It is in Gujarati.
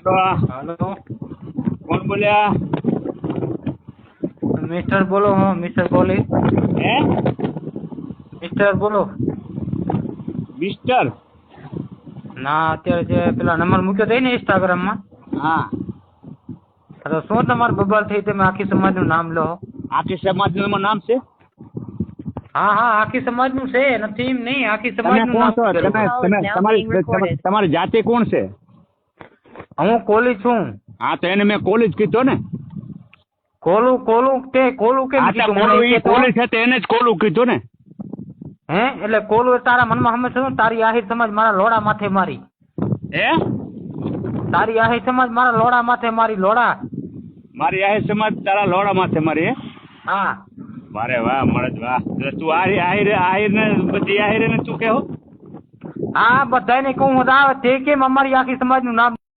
હાલો, કોણ બોલ્યા? મિસ્ટર બોલો. હું મિસ્ટર બોલી. હે મિસ્ટર બોલો. મિસ્ટર? ના, અત્યારે જે પેલા નંબર મૂક્યો હતો ને ઇન્સ્ટાગ્રામમાં, હા. તો શું તમારે બબાલ થઈ તમે આખી સમાજનું નામ લો? આખી સમાજનું એમાં નામ છે? હા હા, આખી સમાજનું છે, નથી એમ નહીં, આખી તમે સમાજનું કોણ નામ છો? કીધેલું. તમારી જાતિ કોણ છે? હું કોલી છું. હા, તો એને મેં કોલી જ કીધો ને. કોલું કેમ હા, તો કીધું કોલું મને ઈ એ તો? કોલી છે તો એને જ કોલું કીધું ને. હે, એટલે કોલું તારા મનમાં હંમેશા શું? તારી આહિર સમાજ મારા લોડા માથે મારી. હે? તારી આહિર સમાજ મારા લોડા માથે મારી, લોડા. મારી આહિર સમાજ તારા લોડા માથે મારી હે? હા. વારે વાહ મળદ વાહ. તો તું આહિર ને બધી આહિર ને તું કેહો? હા, બધાને કહું આવે તે કેમ અમારી આખી સમાજનું નામ